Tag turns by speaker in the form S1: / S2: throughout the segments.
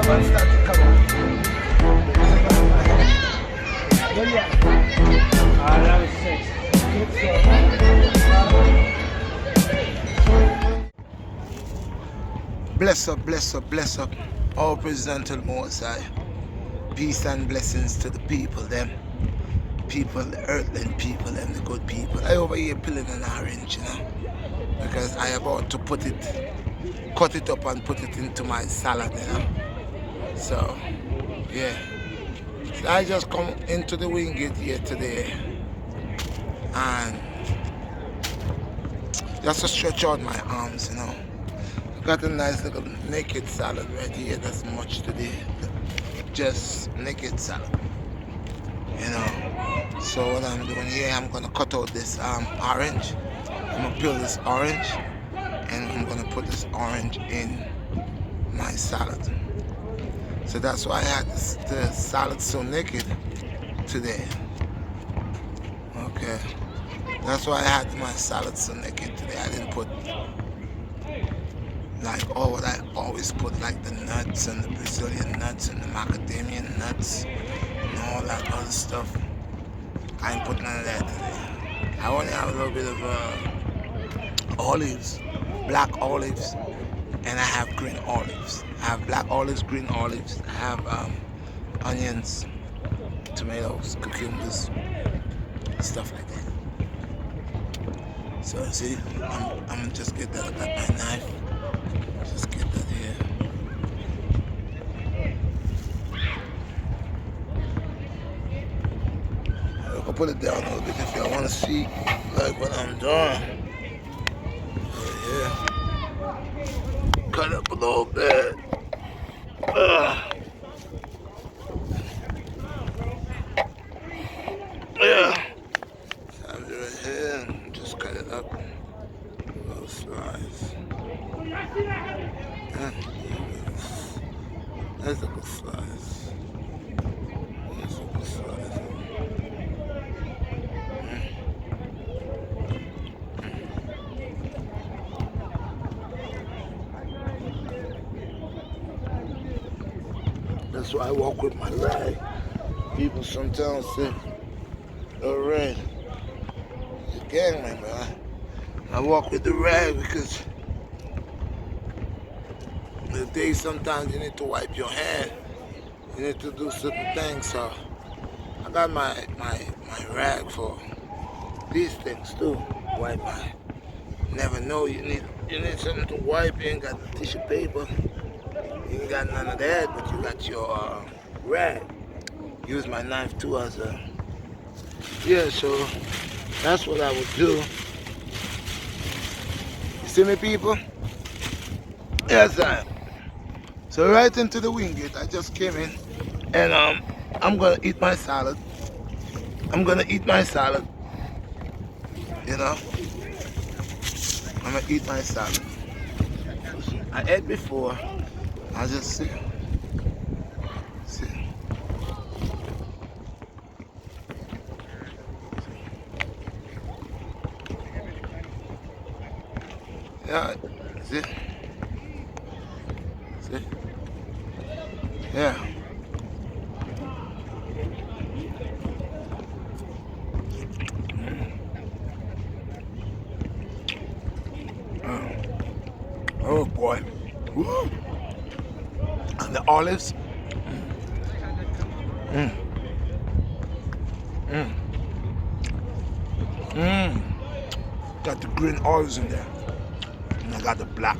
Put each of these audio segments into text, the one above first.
S1: One start to come on. That was 6. Bless up, bless up, bless up. All praise unto the Most High. Peace and blessings to the people, them. People, the earthling people, them, the good people. I over here peeling an orange, you know, because I about to cut it up and put it into my salad, you know. So, yeah. So I just come into the Wingate here today and just to stretch out my arms, you know. Got a nice little naked salad right here. That's much today. Just naked salad, you know. So what I'm doing here, I'm gonna cut out this orange. I'm gonna peel this orange and I'm gonna put this orange in my salad. So that's why I had the salad so naked today. Okay. That's why I had my salad so naked today. I didn't put like all what I always put, like the nuts and the Brazilian nuts and the macadamia nuts and all that other stuff. I ain't put none of that today. I only have a little bit of olives, black olives, and I have green olives. I have black olives, green olives. I have onions, tomatoes, cucumbers, stuff like that. So see, I'm just get that. I got my knife. Just get that here. I'll put it down a little bit if y'all want to see like what I'm doing. Yeah. Cut up a little bit. Yeah. Have it right here. Just cut it up. Little slice. Yeah. That's a good slice. That's a good slice. That's why I walk with my rag. People sometimes say, "Oh, Red, you're a gang member." I walk with the rag because the day sometimes you need to wipe your hand. You need to do certain things. So I got my rag for these things too. Wipe my. Never know you need something to wipe. You ain't got the tissue paper. You ain't got none of that, but you got your rag. Use my knife too as a, yeah, so that's what I would do. You see me, people? Yes, I am. So right into the Wingate, I just came in and I'm gonna eat my salad. I'm gonna eat my salad, you know? I'm gonna eat my salad. I ate before. I just see. Yeah, see? See? Yeah. Oh boy. Woo. And the olives. Got the green olives in there. And I got the black.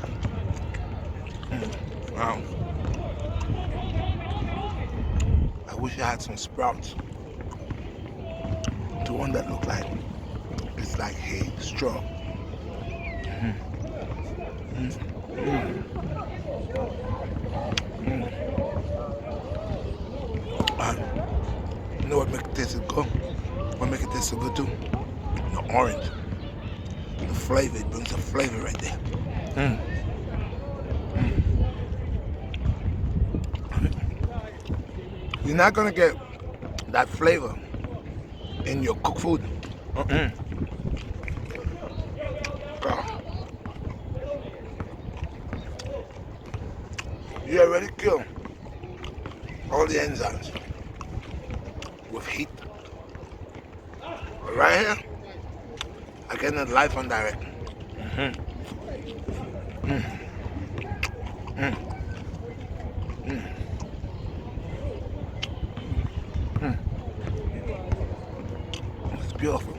S1: Wow. I wish I had some sprouts. The one that look like it's like hay, straw. You know what make it taste so good? What make it taste so good too? The orange. The flavor, it brings the flavor right there. You're not gonna get that flavor in your cooked food. You already killed all the enzymes with heat. But right here, I get it live and direct. It's beautiful.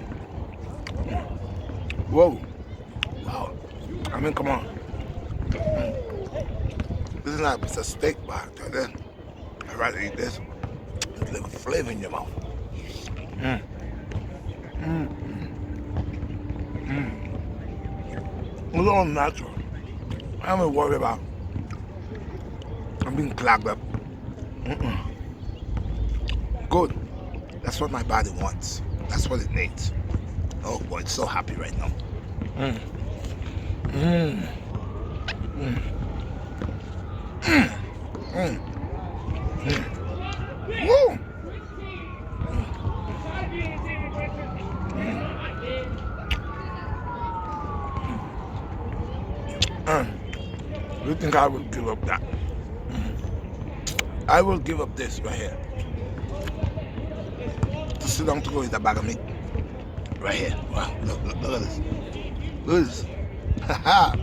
S1: Whoa. Wow. I mean, come on. This is not a piece of steak, but I tell you, I'd rather eat this. It's like a flavor in your mouth. It's all natural. I don't worry about I'm being clogged up. Good. That's what my body wants. That's what it needs. Oh boy, it's so happy right now. Woo! You think I will give up that? I will give up this right here. To sit down to go eat a bag of meat. Right here. Wow, look at this. Look at this. Haha.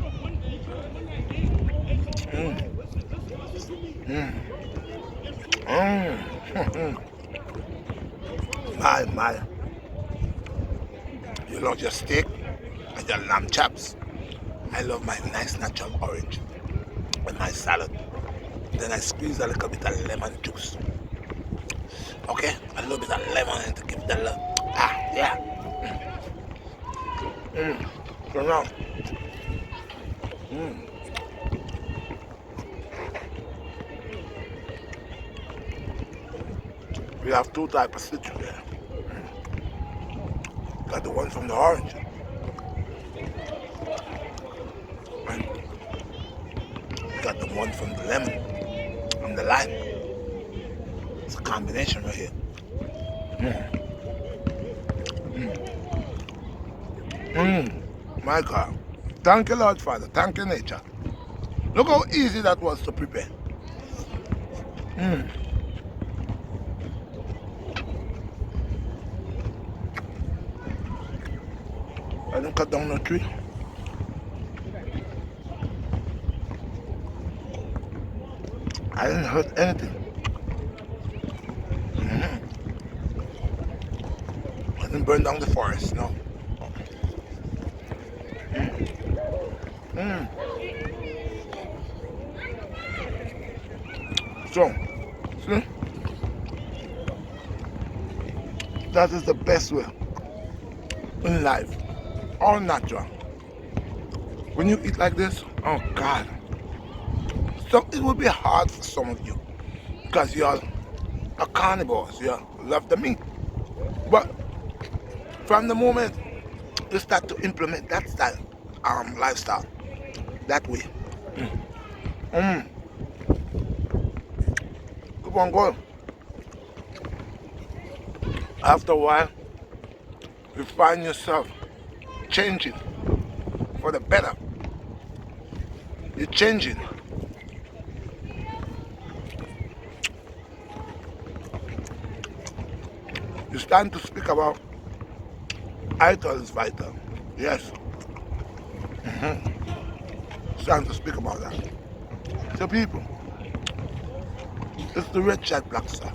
S1: My. You love your steak and your lamb chops. I love my nice natural orange with my salad. Then I squeeze a little bit of lemon juice. Okay? A little bit of lemon to give the love. Yeah. So now. We have two types of citrus there. Got the one from the orange. And got the one from the lemon and the lime. It's a combination right here. My God. Thank you, Lord Father. Thank you, nature. Look how easy that was to prepare. I didn't cut down no tree. I didn't hurt anything. I didn't burn down the forest, no. So, see? That is the best way in life. All natural. When you eat like this, oh God. So it will be hard for some of you because you're a carnivores, you love the meat. But from the moment you start to implement that style, lifestyle, that way, keep on going. After a while, you find yourself changing for the better. You're changing. It's time to speak about vital is vital. Yes. It's time to speak about that. So people, it's the Redshot BlackStar.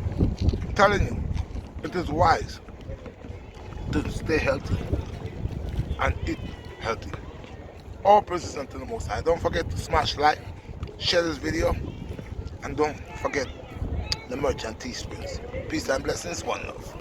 S1: I'm telling you, it is wise to stay healthy and eat healthy. All praises unto the Most High. Don't forget to smash like, share this video, and don't forget the merch and teaspoons. Peace and blessings, one love.